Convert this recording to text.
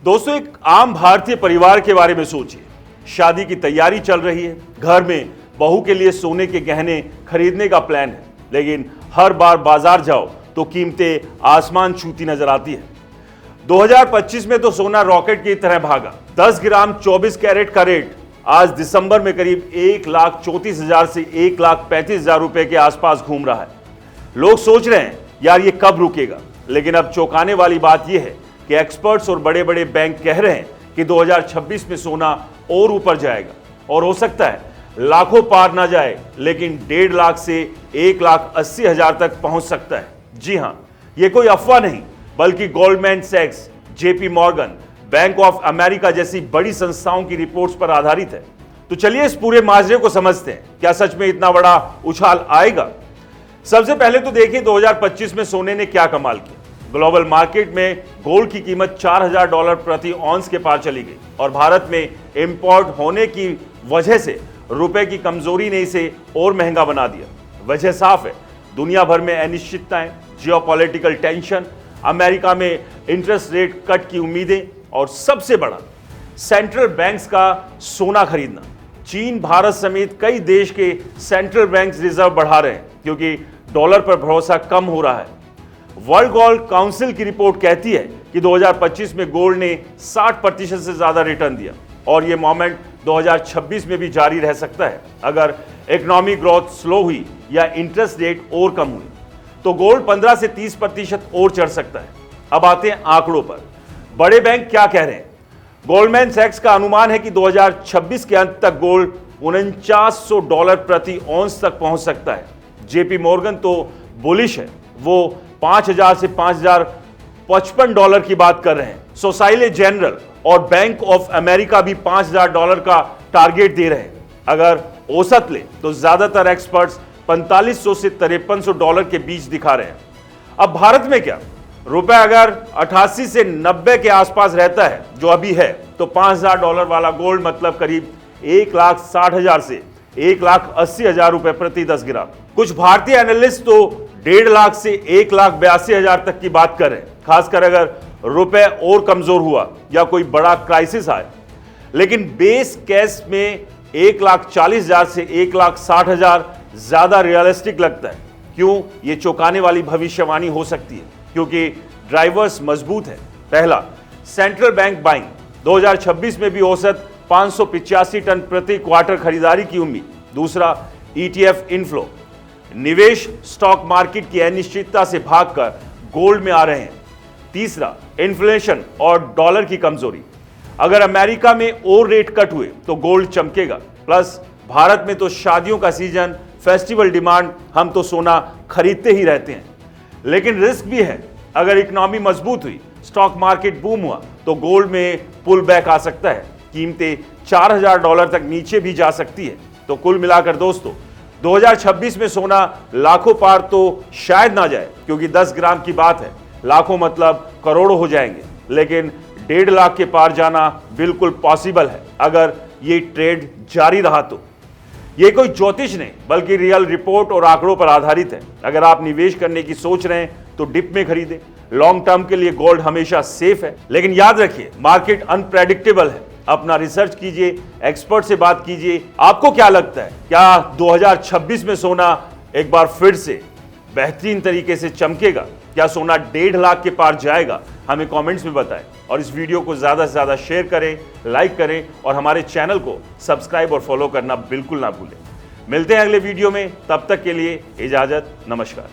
दोस्तों, एक आम भारतीय परिवार के बारे में सोचिए। शादी की तैयारी चल रही है, घर में बहू के लिए सोने के गहने खरीदने का प्लान है, लेकिन हर बार बाजार जाओ तो कीमतें आसमान छूती नजर आती है। 2025 में तो सोना रॉकेट की तरह भागा। 10 ग्राम 24 कैरेट का रेट आज दिसंबर में करीब 1,34,000 से 1,35,000 रुपए के आसपास घूम रहा है। लोग सोच रहे हैं यार ये कब रुकेगा, लेकिन अब चौंकाने वाली बात यह है कि एक्सपर्ट्स और बड़े बड़े बैंक कह रहे हैं कि 2026 में सोना और ऊपर जाएगा और हो सकता है लाखों पार ना जाए, लेकिन 1.5 लाख से 1,80,000 तक पहुंच सकता है। जी हां, ये कोई अफवाह नहीं, बल्कि गोल्डमैन सैक्स, JP Morgan, bank of America जैसी बड़ी संस्थाओं की रिपोर्ट्स पर आधारित है। तो चलिए इस पूरे माजरे को समझते हैं। क्या सच में इतना बड़ा उछाल आएगा? सबसे पहले तो देखिए 2025 में सोने ने क्या कमाल किया। ग्लोबल मार्केट में गोल्ड की कीमत $4,000 प्रति ऑन्स के पार चली गई और भारत में इंपोर्ट होने की वजह से रुपए की कमजोरी ने इसे और महंगा बना दिया। वजह साफ है, दुनिया भर में अनिश्चितताएं, जियोपॉलिटिकल टेंशन, अमेरिका में इंटरेस्ट रेट कट की उम्मीदें और सबसे बड़ा सेंट्रल बैंक्स का सोना खरीदना। चीन, भारत समेत कई देश के सेंट्रल बैंक्स रिजर्व बढ़ा रहे हैं क्योंकि डॉलर पर भरोसा कम हो रहा है। वर्ल्ड गोल्ड काउंसिल की रिपोर्ट कहती है कि 2025 में गोल्ड ने 60% से ज्यादा रिटर्न दिया और यह मोमेंट 2026 में भी जारी रह सकता है। अगर इकोनॉमिक ग्रोथ स्लो हुई या इंटरेस्ट रेट और कम हुई तो गोल्ड 15 से 30% और चढ़ सकता है। अब आते हैं आंकड़ों पर। बड़े बैंक क्या कह रहे हैं? गोल्डमैन सैक्स का अनुमान है कि 2026 के अंत तक गोल्ड $4900 प्रति ऑन्स तक पहुंच सकता है। जेपी मॉर्गन तो बुलिश है, वो 5,000 से $5,055 की बात कर रहे हैं। सोसाइले जनरल और बैंक ऑफ अमेरिका भी $5,000 का टारगेट दे रहे हैं। अगर औसत ले तो ज्यादातर एक्सपर्ट्स $4,500 से $5,300 के बीच दिखा रहे हैं। अब भारत में क्या? रुपए अगर 88 से 90 के आसपास रहता है जो अभी है, तो $5,000 वाला गोल्ड मतलब करीब 1,60,000 से 1,80,000 रुपए प्रति 10 ग्राम। कुछ भारतीय एनालिस्ट तो 1.5 लाख से 1,82,000 तक की बात कर रहे हैं, खासकर अगर रुपए और कमजोर हुआ या कोई बड़ा क्राइसिस आए। लेकिन बेस केस में 1,40,000 से 1,60,000 ज्यादा रियलिस्टिक लगता है। क्यों? ये चौंकाने वाली भविष्यवाणी हो सकती है क्योंकि ड्राइवर्स मजबूत है। पहला, सेंट्रल बैंक बाइंग। 2026 में भी औसत 585 टन प्रति क्वार्टर खरीदारी की उम्मीद। दूसरा, ETF इनफ्लो। निवेश स्टॉक मार्केट की अनिश्चितता से भागकर गोल्ड में आ रहे हैं। तीसरा, इन्फ्लेशन और डॉलर की कमजोरी। अगर अमेरिका में और रेट कट हुए तो गोल्ड चमकेगा। प्लस भारत में तो शादियों का सीजन, फेस्टिवल डिमांड, हम तो सोना खरीदते ही रहते हैं। लेकिन रिस्क भी है। अगर इकोनॉमी मजबूत हुई, स्टॉक मार्केट बूम हुआ तो गोल्ड में पुल बैक आ सकता है। कीमतें $4,000 तक नीचे भी जा सकती है। तो कुल मिलाकर दोस्तों, 2026 में सोना लाखों पार तो शायद ना जाए क्योंकि 10 ग्राम की बात है, लाखों मतलब करोड़ों हो जाएंगे, लेकिन 1.5 लाख के पार जाना बिल्कुल पॉसिबल है अगर ये ट्रेड जारी रहा तो। ये कोई ज्योतिष नहीं, बल्कि रियल रिपोर्ट और आंकड़ों पर आधारित है। अगर आप निवेश करने की सोच रहे हैं तो डिप में खरीदें। लॉन्ग टर्म के लिए गोल्ड हमेशा सेफ है, लेकिन याद रखिए मार्केट अनप्रेडिक्टेबल है। अपना रिसर्च कीजिए, एक्सपर्ट से बात कीजिए। आपको क्या लगता है, क्या 2026 में सोना एक बार फिर से बेहतरीन तरीके से चमकेगा? क्या सोना 1.5 लाख के पार जाएगा? हमें कमेंट्स में बताएं और इस वीडियो को ज्यादा से ज्यादा शेयर करें, लाइक करें और हमारे चैनल को सब्सक्राइब और फॉलो करना बिल्कुल ना भूलें। मिलते हैं अगले वीडियो में, तब तक के लिए इजाजत, नमस्कार।